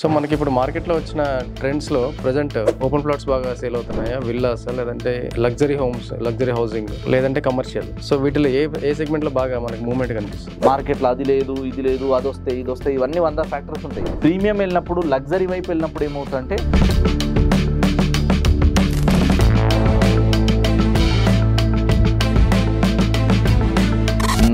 So మనకి ఇప్పుడు మార్కెట్లో వచ్చిన ట్రెండ్స్లో ప్రజెంట్ ఓపెన్ ప్లాట్స్ బాగా సేల్ అవుతున్నాయా, విల్లాస్ లేదంటే లగ్జరీ హోమ్స్, లగ్జరీ హౌసింగ్ లేదంటే కమర్షియల్? సో వీటిలో ఏ సెగ్మెంట్లో బాగా మనకి మూవ్మెంట్ కనిపిస్తుంది? మార్కెట్లో అది లేదు, ఇది లేదు, అది వస్తాయి, ఇది వస్తాయి, ఇవన్నీ 100 ఫ్యాక్టర్స్ ఉంటాయి. ప్రీమియం వెళ్ళినప్పుడు, లగ్జరీ వైపు వెళ్ళినప్పుడు ఏమవుతుందంటే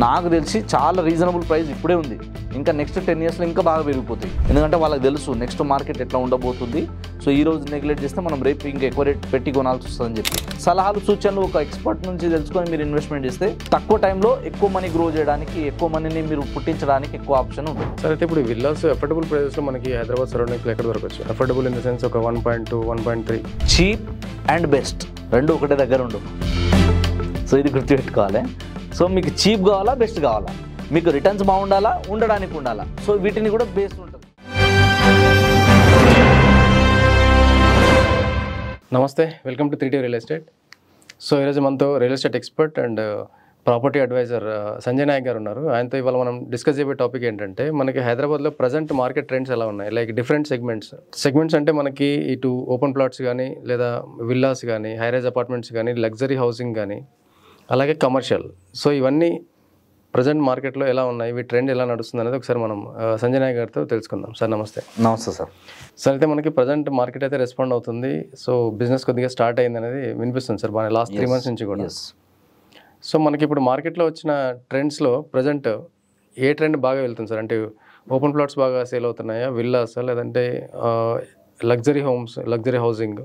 నాకు తెలిసి చాలా రీజనబుల్ ప్రైస్ ఇప్పుడే ఉంది. ఇంకా నెక్స్ట్ 10 yearsలో ఇంకా బాగా పెరిగిపోతాయి. ఎందుకంటే వాళ్ళకి తెలుసు నెక్స్ట్ మార్కెట్ ఎట్లా ఉండబోతుంది. సో ఈ రోజు నెగ్లెక్ట్ చేస్తే మనం రేపు ఇంకా ఎక్కువ రేట్ పెట్టి కొనాల్సి వస్తుందని చెప్పి సలహాలు సూచనలు ఒక ఎక్స్పర్ట్ నుంచి తెలుసుకొని మీరు ఇన్వెస్ట్మెంట్ చేస్తే తక్కువ టైంలో ఎక్కువ మనీ గ్రో చేయడానికి, ఎక్కువ మనీని మీరు పుట్టించడానికి ఎక్కువ ఆప్షన్ ఉంటుంది. సార్, అయితే ఇప్పుడు విల్లాస్ అఫోర్డబుల్ ప్రైజెస్లో మనకి హైదరాబాద్ సరౌండింగ్స్లో ఎక్కడ దొరకచ్చు? అఫోర్డబుల్ ఇన్ ద సెన్స్ ఒక 1.2, 1.3. చీప్ అండ్ బెస్ట్ రెండు ఒకటే దగ్గర ఉండవు. సో ఇది గుర్తుపెట్టుకోవాలి. సో మీకు చీప్ కావాలా, బెస్ట్ కావాలా, మీకు రిటర్న్స్ బాగుండాలా, ఉండడానికి ఉండాలా. సో వీటిని కూడా బేస్డ్ ఉంటుంది. నమస్తే, welcome to 3D real estate. So ఈరోజు మనతో real estate expert and property advisor Sanjay Nayak గారు ఉన్నారు. ఆయనతో ఇవాళ మనం డిస్కస్ చేయబోయే టాపిక్ ఏంటంటే మనకి హైదరాబాద్లో ప్రజెంట్ మార్కెట్ ట్రెండ్స్ ఎలా ఉన్నాయి, లైక్ డిఫరెంట్ సెగ్మెంట్స్ అంటే మనకి ఇటు ఓపెన్ ప్లాట్స్ కానీ, లేదా విల్లాస్ కానీ, హైరైజ్ అపార్ట్మెంట్స్ కానీ, లగ్జరీ హౌసింగ్ కానీ, అలాగే కమర్షియల్. సో ఇవన్నీ ప్రజెంట్ మార్కెట్లో ఎలా ఉన్నాయి, ఈ ట్రెండ్ ఎలా నడుస్తుంది అనేది ఒకసారి మనం సంజయ్ నాయక్ గారితో తెలుసుకుందాం. సార్ నమస్తే. నమస్తే సార్. సార్, అయితే మనకి ప్రజెంట్ మార్కెట్ అయితే రెస్పాండ్ అవుతుంది. సో బిజినెస్ కొద్దిగా స్టార్ట్ అయింది అనేది వినిపిస్తుంది సార్, బాగా లాస్ట్ 3 months నుంచి కూడా. సో మనకి ఇప్పుడు మార్కెట్లో వచ్చిన ట్రెండ్స్లో ప్రజెంట్ ఏ ట్రెండ్ బాగా వెళ్తుంది సార్? అంటే ఓపెన్ ప్లాట్స్ బాగా సేల్ అవుతున్నాయా, విల్లాస్ లేదంటే లగ్జరీ హోమ్స్, లగ్జరీ హౌసింగ్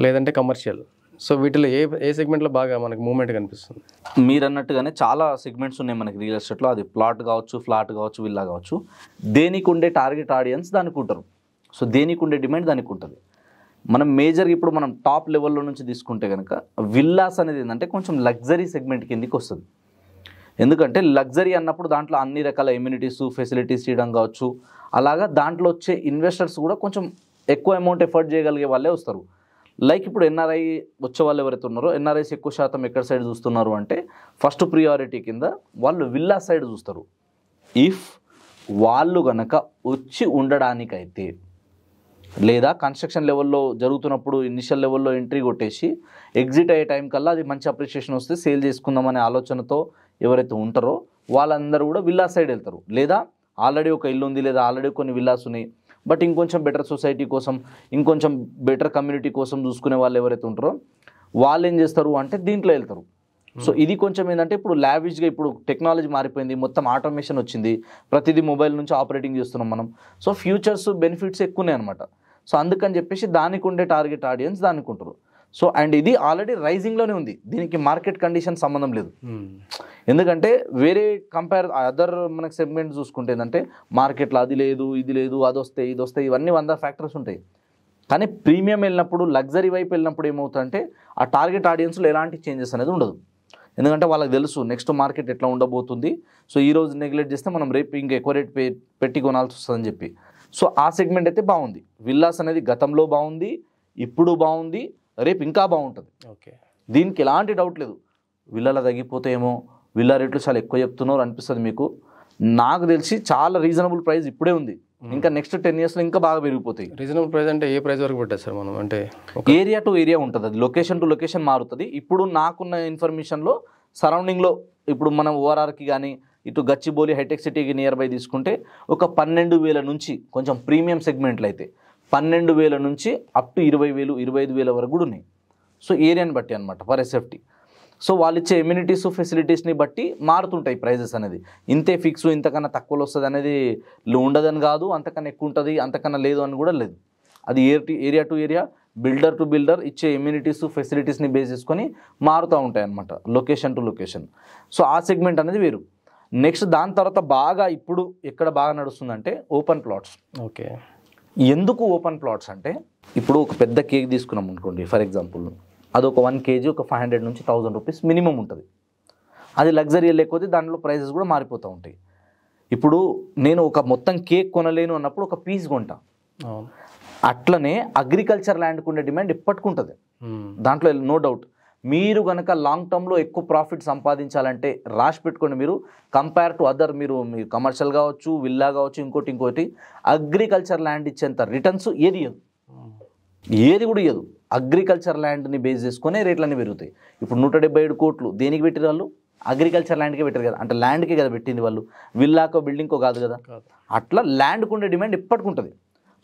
లేదంటే కమర్షియల్? సో వీటిలో ఏ సెగ్మెంట్లో బాగా మనకి మూవ్మెంట్ కనిపిస్తుంది? మీరు అన్నట్టుగానే చాలా సెగ్మెంట్స్ ఉన్నాయి మనకి రియల్ ఎస్టేట్లో. అది ప్లాట్ కావచ్చు, ఫ్లాట్ కావచ్చు, విల్లా కావచ్చు. దేనికి ఉండే టార్గెట్ ఆడియన్స్ దానికి ఉంటారు. సో దేనికి ఉండే డిమాండ్ దానికి ఉంటుంది. మనం మేజర్గా ఇప్పుడు మనం టాప్ లెవెల్లో నుంచి తీసుకుంటే కనుక విల్లాస్ అనేది ఏంటంటే కొంచెం లగ్జరీ సెగ్మెంట్ కిందకి వస్తుంది. ఎందుకంటే లగ్జరీ అన్నప్పుడు దాంట్లో అన్ని రకాల ఎమ్యూనిటీస్, ఫెసిలిటీస్ చేయడం కావచ్చు. అలాగా దాంట్లో వచ్చే ఇన్వెస్టర్స్ కూడా కొంచెం ఎక్కువ అమౌంట్ ఎఫర్ట్ చేయగలిగే వాళ్ళే వస్తారు. లైక్ ఇప్పుడు ఎన్ఆర్ఐ వచ్చే వాళ్ళు ఎవరైతే ఉన్నారో, ఎన్ఆర్ఐస్ ఎక్కువ శాతం ఎక్కడ సైడ్ చూస్తున్నారు అంటే ఫస్ట్ ప్రియారిటీ కింద వాళ్ళు విల్లా సైడ్ చూస్తారు. ఇఫ్ వాళ్ళు గనక వచ్చి ఉండడానికైతే, లేదా కన్స్ట్రక్షన్ లెవెల్లో జరుగుతున్నప్పుడు ఇనిషియల్ లెవెల్లో ఎంట్రీ కొట్టేసి ఎగ్జిట్ అయ్యే టైం కల్లా అది మంచి అప్రిషియేషన్ వస్తే సేల్ చేసుకుందామనే ఆలోచనతో ఎవరైతే ఉంటారో వాళ్ళందరూ కూడా విల్లా సైడ్ వెళ్తారు. లేదా ఆల్రెడీ ఒక ఇల్లు ఉంది, లేదా ఆల్రెడీ కొన్ని విల్లాస్ ఉన్నాయి, బట్ ఇంకొంచెం బెటర్ సొసైటీ కోసం, ఇంకొంచెం బెటర్ కమ్యూనిటీ కోసం చూసుకునే వాళ్ళు ఎవరైతే ఉంటారో వాళ్ళు ఏం చేస్తారు అంటే దీంట్లో వెళ్తారు. సో ఇది కొంచెం ఏంటంటే ఇప్పుడు లావిష్గా, ఇప్పుడు టెక్నాలజీ మారిపోయింది, మొత్తం ఆటోమేషన్ వచ్చింది, ప్రతిదీ మొబైల్ నుంచి ఆపరేటింగ్ చేస్తున్నాం మనం. సో ఫ్యూచర్స్ బెనిఫిట్స్ ఎక్కువనే అనమాట. సో అందుకని చెప్పేసి దానికి ఉండే టార్గెట్ ఆడియన్స్ దానికి ఉంటారు. సో అండ్ ఇది ఆల్రెడీ రైజింగ్లోనే ఉంది, దీనికి మార్కెట్ కండిషన్ సంబంధం లేదు. ఎందుకంటే వేరే అదర్ మనకి సెగ్మెంట్ చూసుకుంటే ఏంటంటే మార్కెట్లో అది లేదు, ఇది లేదు, అది వస్తాయి, ఇది వస్తాయి, ఇవన్నీ 100 ఫ్యాక్టర్స్ ఉంటాయి. కానీ ప్రీమియం వెళ్ళినప్పుడు, లగ్జరీ వైపు వెళ్ళినప్పుడు ఏమవుతుందంటే ఆ టార్గెట్ ఆడియన్స్లో ఎలాంటి చేంజెస్ అనేది ఉండదు. ఎందుకంటే వాళ్ళకి తెలుసు నెక్స్ట్ మార్కెట్ ఎట్లా ఉండబోతుంది. సో ఈ రోజు నెగ్లెక్ట్ చేస్తే మనం రేపు ఇంకా ఎక్కువ రేట్ పెట్టి కొనాల్సి వస్తుందని చెప్పి. సో ఆ సెగ్మెంట్ అయితే బాగుంది. విల్లాస్ అనేది గతంలో బాగుంది, ఇప్పుడు బాగుంది, రేపు ఇంకా బాగుంటుంది. ఓకే, దీనికి ఎలాంటి డౌట్ లేదు. విల్లాలో తగ్గిపోతాయేమో, విల్లా రేట్లు చాలా ఎక్కువ చెప్తున్నారు అనిపిస్తుంది మీకు. నాకు తెలిసి చాలా రీజనబుల్ ప్రైస్ ఇప్పుడే ఉంది. ఇంకా నెక్స్ట్ 10 yearsలో ఇంకా బాగా పెరిగిపోతాయి. రీజనబుల్ ప్రైస్ అంటే ఏ ప్రైస్ వరకు పెట్టారు సార్ మనం? అంటే ఏరియా టు ఏరియా ఉంటుంది, అది లొకేషన్ టు లొకేషన్ మారుతుంది. ఇప్పుడు నాకున్న ఇన్ఫర్మేషన్లో సరౌండింగ్లో ఇప్పుడు మనం ఓఆర్ఆర్కి కానీ, ఇటు గచ్చిబౌలి హైటెక్ సిటీకి నియర్ బై తీసుకుంటే ఒక 12,000 నుంచి, కొంచెం ప్రీమియం సెగ్మెంట్లు అయితే 12,000 నుంచి అప్ టు 20,000, 25,000 వరకు కూడా ఉన్నాయి. సో ఏరియాని బట్టి అనమాట, పర్ ఎస్ఎఫ్టీ. సో వాళ్ళు ఇచ్చే ఎమ్యూనిటీస్, ఫెసిలిటీస్ని బట్టి మారుతుంటాయి ప్రైజెస్ అనేది. ఇంతే ఫిక్స్, ఇంతకన్నా తక్కువలో వస్తుంది అనేది ఉండదని కాదు, అంతకన్నా ఎక్కువ ఉంటుంది, అంతకన్నా లేదు అని కూడా లేదు. అది area to area, builder to builder ఇచ్చే ఎమ్యూనిటీస్, ఫెసిలిటీస్ని బేస్ చేసుకొని మారుతూ ఉంటాయి అన్నమాట, లొకేషన్ టు లొకేషన్. సో ఆ సెగ్మెంట్ అనేది వేరు. నెక్స్ట్ దాని తర్వాత బాగా ఇప్పుడు ఎక్కడ బాగా నడుస్తుందంటే ఓపెన్ ప్లాట్స్. ఓకే, ఎందుకు ఓపెన్ ప్లాట్స్ అంటే ఇప్పుడు ఒక పెద్ద కేక్ తీసుకున్నాం అనుకోండి, ఫర్ ఎగ్జాంపుల్ అది ఒక 1 kg ఒక 500 నుంచి 1000 రూపీస్ మినిమం ఉంటుంది. అది లగ్జరీ లేకపోతే దాంట్లో ప్రైజెస్ కూడా మారిపోతూ ఉంటాయి. ఇప్పుడు నేను ఒక మొత్తం కేక్ కొనలేను అన్నప్పుడు ఒక పీస్ కొంటా. అట్లనే అగ్రికల్చర్ ల్యాండ్కి ఉండే డిమాండ్ ఇప్పటికి ఉంటుంది, దాంట్లో నో డౌట్. మీరు కనుక లాంగ్ టర్మ్లో ఎక్కువ ప్రాఫిట్ సంపాదించాలంటే రాసి పెట్టుకోండి, మీరు కంపేర్ టు అదర్, మీరు కమర్షియల్ కావచ్చు, విల్లా కావచ్చు, ఇంకోటి అగ్రికల్చర్ ల్యాండ్ ఇచ్చేంత రిటర్న్స్ ఏది ఇవ్వదు, ఏది కూడా ఇవ్వదు. అగ్రికల్చర్ ల్యాండ్ని బేస్ చేసుకునే రేట్లన్నీ పెరుగుతాయి. ఇప్పుడు 177 కోట్లు దేనికి పెట్టిన వాళ్ళు? అగ్రికల్చర్ ల్యాండ్కే పెట్టారు కదా, అంటే ల్యాండ్కే కదా పెట్టింది వాళ్ళు, విల్లాకో బిల్డింగ్కో కాదు కదా. అట్లా ల్యాండ్కు ఉండే డిమాండ్ ఎప్పటికి ఉంటుంది.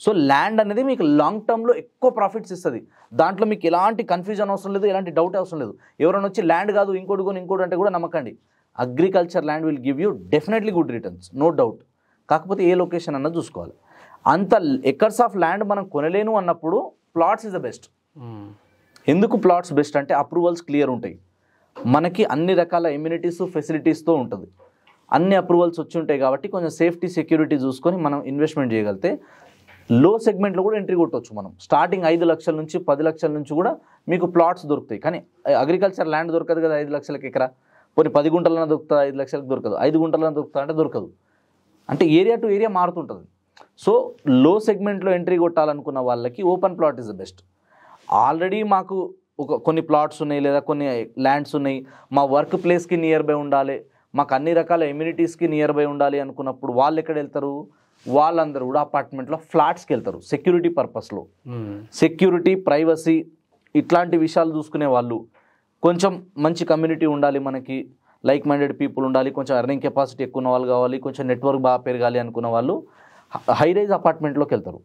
సో ల్యాండ్ అనేది మీకు లాంగ్ టర్మ్లో ఎక్కువ ప్రాఫిట్స్ ఇస్తుంది. దాంట్లో మీకు ఎలాంటి కన్ఫ్యూజన్ అవసరం లేదు, ఎలాంటి డౌట్ అవసరం లేదు. ఎవరైనా వచ్చి ల్యాండ్ కాదు ఇంకోటి అంటే కూడా నమ్మకండి. Agriculture land will give you definitely good returns, no doubt. కాకపోతే ఏ లొకేషన్ అన్నది చూసుకోవాలి. అంత ఎకర్స్ ఆఫ్ ల్యాండ్ మనం కొనలేను అన్నప్పుడు ప్లాట్స్ ఇస్ ద బెస్ట్. ఎందుకు ప్లాట్స్ బెస్ట్ అంటే అప్రూవల్స్ క్లియర్ ఉంటాయి, మనకి అన్ని రకాల ఎమ్యూనిటీస్ ఫెసిలిటీస్తో ఉంటుంది, అన్ని అప్రూవల్స్ వచ్చి ఉంటాయి. కాబట్టి కొంచెం సేఫ్టీ సెక్యూరిటీ చూసుకొని మనం ఇన్వెస్ట్మెంట్ చేయగలిగితే లో సెగ్మెంట్లో కూడా ఎంట్రీ కొట్టవచ్చు. మనం స్టార్టింగ్ 5 లక్షల నుంచి 10 లక్షల నుంచి కూడా మీకు ప్లాట్స్ దొరుకుతాయి. కానీ అగ్రికల్చర్ ల్యాండ్ దొరకదు కదా 5 లక్షలకి ఎకరా. కొన్ని 10 గుంటలన్నా దొరుకుతుంది, 5 లక్షలకు దొరకదు. 5 గుంటలన్నా దొరుకుతా అంటే దొరకదు. అంటే ఏరియా టు ఏరియా మారుతుంటుంది. సో లో సెగ్మెంట్లో ఎంట్రీ కొట్టాలనుకున్న వాళ్ళకి open plot is the best. Already మాకు కొన్ని ప్లాట్స్ ఉన్నాయి లేదా కొన్ని ల్యాండ్స్ ఉన్నాయి, మా వర్క్ ప్లేస్కి నియర్ బై ఉండాలి, మాకు అన్ని రకాల ఎమ్యూనిటీస్కి నియర్ బై ఉండాలి అనుకున్నప్పుడు వాళ్ళు ఎక్కడ వెళ్తారు? వాళ్ళందరూ కూడా అపార్ట్మెంట్లో ఫ్లాట్స్కి వెళ్తారు. సెక్యూరిటీ పర్పస్లో, సెక్యూరిటీ, ప్రైవసీ ఇట్లాంటి విషయాలు చూసుకునే వాళ్ళు, కొంచెం మంచి కమ్యూనిటీ ఉండాలి, మనకి లైక్ మైండెడ్ పీపుల్ ఉండాలి, కొంచెం ఎర్నింగ్ కెపాసిటీ ఎక్కువ ఉన్న వాళ్ళు కావాలి, కొంచెం నెట్వర్క్ బాగా పెరగాలి అనుకున్న వాళ్ళు హై రైజ్ అపార్ట్మెంట్లోకి వెళ్తారు.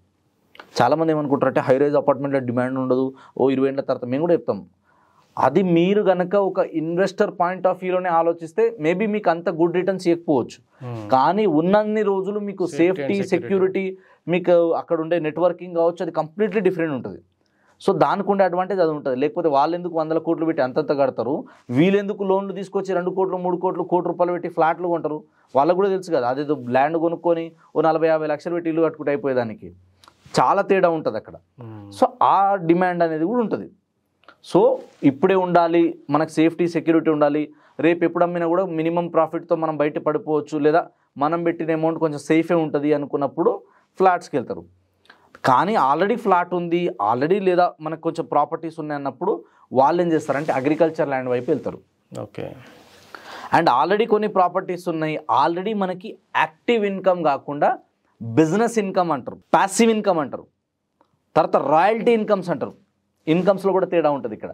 చాలామంది ఏమనుకుంటారంటే హై రైజ్ అపార్ట్మెంట్లో డిమాండ్ ఉండదు, 20 ఏళ్ళ తర్వాత మేము కూడా చెప్తాం. అది మీరు కనుక ఒక ఇన్వెస్టర్ పాయింట్ ఆఫ్ వ్యూలోనే ఆలోచిస్తే మేబీ మీకు అంత గుడ్ రిటర్న్స్ ఇవ్వకపోవచ్చు. కానీ ఉన్నన్ని రోజులు మీకు సేఫ్టీ సెక్యూరిటీ, మీకు అక్కడ ఉండే నెట్వర్కింగ్ కావచ్చు, అది కంప్లీట్లీ డిఫరెంట్ ఉంటుంది. సో దానికి ఉండే అడ్వాంటేజ్ అది ఉంటుంది. లేకపోతే వాళ్ళు ఎందుకు 100 కోట్లు పెట్టి అంతంత కడతారు, వీళ్ళెందుకు లోన్లు తీసుకొచ్చి 2 కోట్లు 3 కోట్లు కోటి రూపాయలు పెట్టి ఫ్లాట్లు కొంటారు. వాళ్ళకు కూడా తెలుసు కదా, అదేదో ల్యాండ్ కొనుక్కొని 40-50 లక్షలు పెట్టి ఇల్లు కట్టుకుంటే అయిపోయేదానికి చాలా తేడా ఉంటుంది అక్కడ. సో ఆ డిమాండ్ అనేది కూడా ఉంటుంది. సో ఇప్పుడే ఉండాలి, మనకు సేఫ్టీ సెక్యూరిటీ ఉండాలి, రేపు ఎప్పుడు అమ్మినా కూడా మినిమం ప్రాఫిట్తో మనం బయట పడిపోవచ్చు, లేదా మనం పెట్టిన అమౌంట్ కొంచెం సేఫే ఉంటుంది అనుకున్నప్పుడు ఫ్లాట్స్కి వెళ్తారు. కానీ ఆల్రెడీ ఫ్లాట్ ఉంది, ఆల్రెడీ లేదా మనకు కొంచెం ప్రాపర్టీస్ ఉన్నాయి అన్నప్పుడు వాళ్ళు ఏం చేస్తారంటే అగ్రికల్చర్ ల్యాండ్ వైపు వెళ్తారు. ఓకే. అండ్ ఆల్రెడీ కొన్ని ప్రాపర్టీస్ ఉన్నాయి, ఆల్రెడీ మనకి యాక్టివ్ ఇన్కమ్ కాకుండా బిజినెస్ ఇన్కమ్ అంటారు, ప్యాసివ్ ఇన్కమ్ అంటారు, తర్వాత రాయల్టీ ఇన్కమ్స్ అంటారు. ఇన్కమ్స్లో కూడా తేడా ఉంటుంది ఇక్కడ.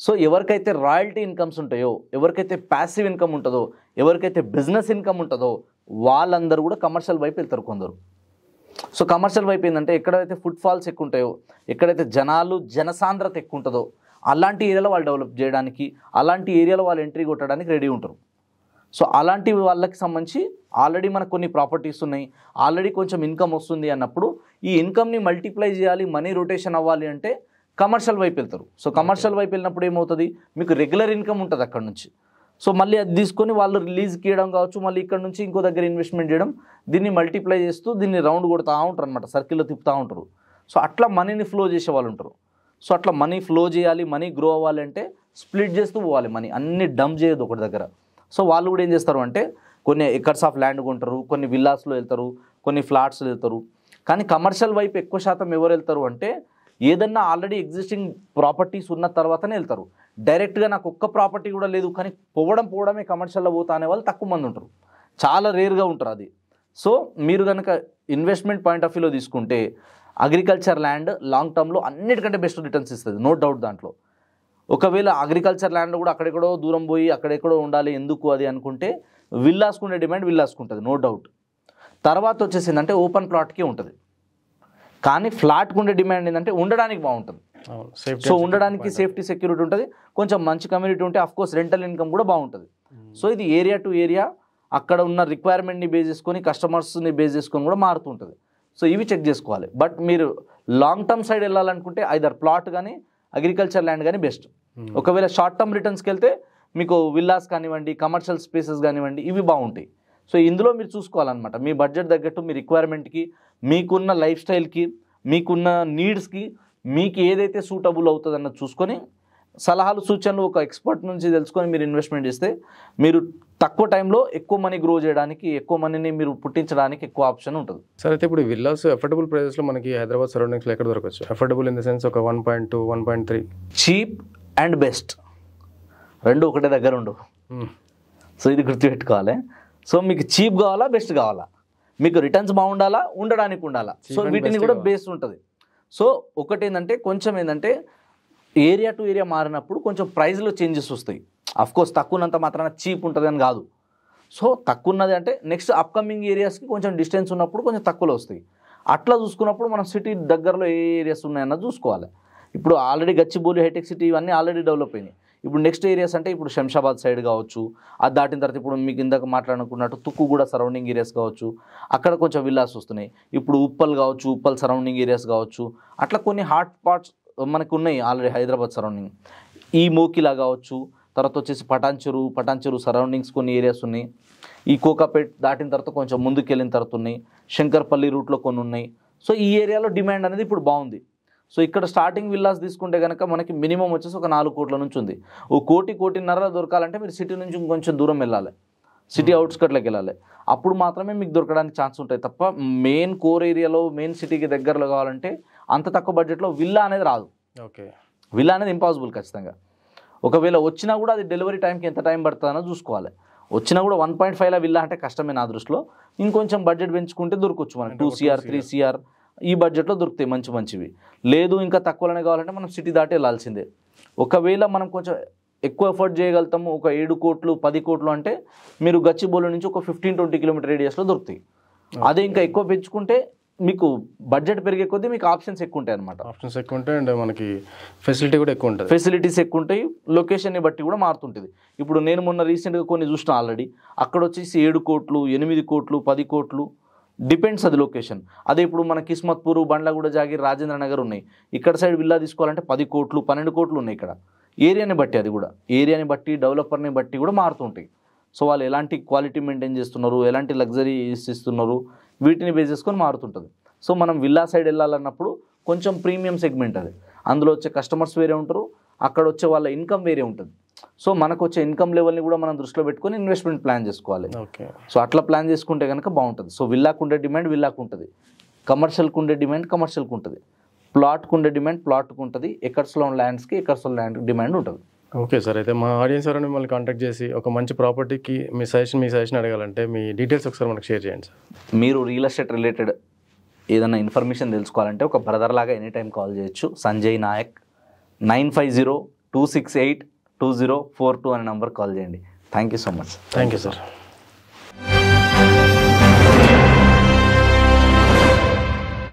సో ఎవరికైతే రాయల్టీ ఇన్కమ్స్ ఉంటాయో, ఎవరికైతే ప్యాసివ్ ఇన్కమ్ ఉంటుందో, ఎవరికైతే బిజినెస్ ఇన్కమ్ ఉంటుందో వాళ్ళందరూ కూడా కమర్షియల్ వైపు వెళ్తారు కొందరు. సో కమర్షియల్ వైపు ఏంటంటే ఎక్కడైతే ఫుట్ ఫాల్స్ ఎక్కువ ఉంటాయో, ఎక్కడైతే జనసాంద్రత ఎక్కువ ఉంటుందో అలాంటి ఏరియాలో వాళ్ళు డెవలప్ చేయడానికి, అలాంటి ఏరియాలో వాళ్ళు ఎంట్రీ కొట్టడానికి రెడీ ఉంటారు. సో అలాంటి వాళ్ళకి సంబంధించి ఆల్రెడీ మనకు కొన్ని ప్రాపర్టీస్ ఉన్నాయి, ఆల్రెడీ కొంచెం ఇన్కమ్ వస్తుంది అన్నప్పుడు ఈ ఇన్కమ్ని మల్టిప్లై చేయాలి, మనీ రొటేషన్ అవ్వాలి అంటే కమర్షియల్ వైపు వెళ్తారు. సో కమర్షియల్ వైపు వెళ్ళినప్పుడు ఏమవుతుంది, మీకు రెగ్యులర్ ఇన్కమ్ ఉంటుంది అక్కడ నుంచి. సో మళ్ళీ అది తీసుకొని వాళ్ళు రిలీజ్కి ఇవ్వడం కావచ్చు, మళ్ళీ ఇక్కడ నుంచి ఇంకో దగ్గర ఇన్వెస్ట్మెంట్ చేయడం, దీన్ని మల్టిప్లై చేస్తూ దీన్ని రౌండ్ కొడుతూ ఉంటారు అనమాట, సర్కిల్లో తిప్పుతూ ఉంటారు. సో అట్లా మనీని ఫ్లో చేసే వాళ్ళు ఉంటారు. సో అట్లా మనీ ఫ్లో చేయాలి, మనీ గ్రో అవ్వాలి అంటే స్ప్లిట్ చేస్తూ పోవాలి, మనీ అన్ని డంప్ చేయదు ఒకటి దగ్గర. సో వాళ్ళు కూడా ఏం చేస్తారు అంటే కొన్ని ఎకర్స్ ఆఫ్ ల్యాండ్ కొంటారు, కొన్ని విల్లాస్లో వెళ్తారు, కొన్ని ఫ్లాట్స్లో వెళ్తారు. కానీ కమర్షియల్ వైపు ఎక్కువ శాతం ఎవరు వెళ్తారు అంటే ఏదన్నా ఆల్రెడీ ఎగ్జిస్టింగ్ ప్రాపర్టీస్ ఉన్న తర్వాతనే వెళ్తారు. డైరెక్ట్గా నాకు ఒక్క ప్రాపర్టీ కూడా లేదు కానీ పోవడమే కమర్షియల్లో పోతా అనే వాళ్ళు తక్కువ మంది ఉంటారు, చాలా రేర్గా ఉంటారు అది. సో మీరు కనుక ఇన్వెస్ట్మెంట్ పాయింట్ ఆఫ్ వ్యూలో తీసుకుంటే అగ్రికల్చర్ ల్యాండ్ లాంగ్ టర్మ్లో అన్నిటికంటే బెస్ట్ రిటర్న్స్ ఇస్తుంది, నో డౌట్ దాంట్లో. ఒకవేళ అగ్రికల్చర్ ల్యాండ్ కూడా అక్కడెక్కడో దూరం పోయి అక్కడెక్కడో ఉండాలి ఎందుకు అది అనుకుంటే విల్లాస్కుండే డిమాండ్ విల్లాస్కుంటుంది, నో డౌట్. తర్వాత వచ్చేసిందంటే ఓపెన్ ప్లాట్కి ఉంటుంది. కానీ ఫ్లాట్కి ఉండే డిమాండ్ ఏంటంటే ఉండడానికి బాగుంటుంది. సో ఉండడానికి సేఫ్టీ సెక్యూరిటీ ఉంటుంది, కొంచెం మంచి కమ్యూనిటీ ఉంటే అఫ్కోర్స్ రెంటల్ ఇన్కమ్ కూడా బాగుంటుంది. సో ఇది ఏరియా టు ఏరియా అక్కడ ఉన్న రిక్వైర్మెంట్ని బేస్ చేసుకొని కస్టమర్స్ని బేస్ చేసుకొని కూడా మారుతుంటుంది. సో ఇవి చెక్ చేసుకోవాలి. బట్ మీరు లాంగ్ టర్మ్ సైడ్ వెళ్ళాలనుకుంటే ఐదర్ ప్లాట్ కానీ అగ్రికల్చర్ ల్యాండ్ కానీ బెస్ట్. ఒకవేళ షార్ట్ టర్మ్ రిటర్న్స్కి వెళ్తే మీకు విల్లాస్ కానివ్వండి, కమర్షియల్ స్పేసెస్ కానివ్వండి, ఇవి బాగుంటాయి. సో ఇందులో మీరు చూసుకోవాలన్నమాట, మీ బడ్జెట్ తగ్గట్టు మీ రిక్వైర్మెంట్కి, మీకున్న లైఫ్ స్టైల్కి, మీకున్న నీడ్స్కి మీకు ఏదైతే సూటబుల్ అవుతుంది అన్నది చూసుకొని సలహాలు సూచనలు ఒక ఎక్స్పర్ట్ నుంచి తెలుసుకొని మీరు ఇన్వెస్ట్మెంట్ చేస్తే మీరు తక్కువ టైంలో ఎక్కువ మనీ గ్రో చేయడానికి, ఎక్కువ మనీని మీరు పుట్టించడానికి ఎక్కువ ఆప్షన్ ఉంటుంది. సార్ అయితే ఇప్పుడు విల్లాస్ అఫోర్డబుల్ ప్రైజెస్లో మనకి హైదరాబాద్ సరౌండింగ్స్లో ఎక్కడ దొరకచ్చు? అఫోర్డబుల్ ఇన్ ద సెన్స్ ఒక 1.2, 1.3 చీప్ అండ్ బెస్ట్ రెండు ఒకటే దగ్గర ఉండవు. సో ఇది గుర్తుపెట్టుకోవాలి. సో మీకు చీప్ కావాలా బెస్ట్ కావాలా, మీకు రిటర్న్స్ బాగుండాలా, ఉండడానికి ఉండాలా, సో వీటిని కూడా బేస్ ఉంటుంది. సో ఒకటి ఏంటంటే కొంచెం ఏంటంటే ఏరియా టు ఏరియా మారినప్పుడు కొంచెం ప్రైస్లో చేంజెస్ వస్తాయి. అఫ్కోర్స్ తక్కువ ఉన్నంత మాత్రాన చీప్ ఉంటుంది అని కాదు. సో తక్కువ ఉన్నది అంటే నెక్స్ట్ అప్కమింగ్ ఏరియాస్కి కొంచెం డిస్టెన్స్ ఉన్నప్పుడు కొంచెం తక్కువలో వస్తాయి. అట్లా చూసుకున్నప్పుడు మనం సిటీ దగ్గరలో ఏ ఏరియాస్ ఉన్నాయన్నది చూసుకోవాలి. ఇప్పుడు ఆల్రెడీ గచ్చిబౌలి, హైటెక్ సిటీ ఇవన్నీ ఆల్రెడీ డెవలప్ అయినాయి. ఇప్పుడు నెక్స్ట్ ఏరియాస్ అంటే ఇప్పుడు శంషాబాద్ సైడ్ కావచ్చు, అది దాటిన తర్వాత ఇప్పుడు మీకు ఇందాక మాట్లాడుకున్నట్టు తుక్కుగూడ సరౌండింగ్ ఏరియాస్ కావచ్చు, అక్కడ కొంచెం విల్లాస్ వస్తున్నాయి. ఇప్పుడు ఉప్పల్ కావచ్చు, ఉప్పల్ సరౌండింగ్ ఏరియాస్ కావచ్చు, అట్లా కొన్ని హాట్ స్పాట్స్ మనకు ఉన్నాయి ఆల్రెడీ హైదరాబాద్ సరౌండింగ్. ఈ మోకిలా కావచ్చు, తర్వాత వచ్చేసి పటాన్చెరు సరౌండింగ్స్ కొన్ని ఏరియాస్ ఉన్నాయి. ఈ కోకాపేట్ దాటిన తర్వాత కొంచెం ముందుకు వెళ్ళిన తర్వాత ఉన్నాయి. శంకర్పల్లి రూట్లో కొన్ని ఉన్నాయి. సో ఈ ఏరియాలో డిమాండ్ అనేది ఇప్పుడు బాగుంది. సో ఇక్కడ స్టార్టింగ్ విల్లాస్ తీసుకుంటే కనుక మనకి మినిమం వచ్చేసి ఒక 4 కోట్ల నుంచి ఉంది. ఓ కోటిన్నర దొరకాలంటే మీరు సిటీ నుంచి ఇంకొంచెం దూరం వెళ్ళాలి, సిటీ అవుట్స్కట్లోకి వెళ్ళాలి. అప్పుడు మాత్రమే మీకు దొరకడానికి ఛాన్స్ ఉంటాయి తప్ప మెయిన్ కోర్ ఏరియాలో మెయిన్ సిటీకి దగ్గరలో కావాలంటే అంత తక్కువ బడ్జెట్లో విల్లా అనేది రాదు. ఓకే, విల్లా అనేది ఇంపాసిబుల్ ఖచ్చితంగా. ఒకవేళ వచ్చినా కూడా అది డెలివరీ టైంకి ఎంత టైం పడుతుందో చూసుకోవాలి. వచ్చినా కూడా 1.5లా విల్లా అంటే కష్టమే నా దృష్టిలో. ఇంకొంచెం బడ్జెట్ పెంచుకుంటే దొరకవచ్చు మనకి 2 CR 3 CR ఈ బడ్జెట్లో దొరుకుతాయి మంచివి. లేదు ఇంకా తక్కువలోనే కావాలంటే మనం సిటీ దాటి వెళ్ళాల్సిందే. ఒకవేళ మనం కొంచెం ఎక్కువ ఎఫర్ట్ చేయగలుగుతాము, ఒక 7 కోట్లు 10 కోట్లు అంటే మీరు గచ్చిబౌలి నుంచి ఒక 15-20 కిలోమీటర్ రేడియస్లో దొరుకుతాయి. అదే ఇంకా ఎక్కువ పెంచుకుంటే మీకు బడ్జెట్ పెరిగే కొద్దీ మీకు ఆప్షన్స్ ఎక్కువ ఉంటాయి అనమాట. ఆప్షన్స్ ఎక్కువ ఉంటాయి అండ్ మనకి ఫెసిలిటీ కూడా ఎక్కువ ఉంటుంది. ఫెసిలిటీస్ ఎక్కువ ఉంటాయి, లొకేషన్ని బట్టి కూడా మారుతుంటుంది. ఇప్పుడు నేను మొన్న రీసెంట్గా కొన్ని చూసిన ఆల్రెడీ, అక్కడ వచ్చేసి 7 కోట్లు 8 కోట్లు 10 కోట్లు డిపెండ్స్ అది లొకేషన్. అదే ఇప్పుడు మన కిస్మత్పూర్, బండ్లగూడ, జాగిర్, రాజేంద్ర నగర్ ఉన్నాయి. ఇక్కడ సైడ్ విల్లా తీసుకోవాలంటే 10 కోట్లు 12 కోట్లు ఉన్నాయి. ఇక్కడ ఏరియాని బట్టి, అది కూడా ఏరియాని బట్టి డెవలపర్ని బట్టి కూడా మారుతుంటాయి. సో వాళ్ళు ఎలాంటి క్వాలిటీ మెయింటైన్ చేస్తున్నారు, ఎలాంటి లగ్జరీ ఇస్తున్నారు, వీటిని బేస్ చేసుకొని మారుతుంటుంది. సో మనం విల్లా సైడ్ వెళ్ళాలన్నప్పుడు కొంచెం ప్రీమియం సెగ్మెంట్ అది. అందులో వచ్చే కస్టమర్స్ వేరే ఉంటారు, అక్కడ వచ్చే వాళ్ళ ఇన్కమ్ వేరే ఉంటుంది. సో మనకు వచ్చే ఇన్కమ్ లెవెల్ని కూడా మనం దృష్టిలో పెట్టుకొని ఇన్వెస్ట్మెంట్ ప్లాన్ చేసుకోవాలి. ఓకే, సో అట్లా ప్లాన్ చేసుకుంటే కనుక బాగుంటుంది. సో విల్లాకు ఉండే డిమాండ్ విల్లాకు ఉంటుంది, కమర్షియల్కి ఉండే డిమాండ్ కమర్షియల్కి ఉంటుంది, ప్లాట్కు ఉండే డిమాండ్ ప్లాట్కు ఉంటుంది, ఎకర్స్లో ఉన్న ల్యాండ్స్కి ఎకర్స్లో ల్యాండ్ డిమాండ్ ఉంటుంది. ఓకే సార్, అయితే మా ఆడియన్స్ ఎవరైనా మిమ్మల్ని కాంటాక్ట్ చేసి ఒక మంచి ప్రాపర్టీకి మీ సజెషన్ అడగాలంటే మీ డీటెయిల్స్ ఒకసారి మనకు షేర్ చేయండి సార్. మీరు రియల్ ఎస్టేట్ రిలేటెడ్ ఏదైనా ఇన్ఫర్మేషన్ తెలుసుకోవాలంటే ఒక బ్రదర్ లాగా ఎనీ టైం కాల్ చేయొచ్చు. సంజయ్ నాయక్ 950-268-2042 అనే నెంబర్ కాల్ చేయండి. Thank you so much. Thank you sir.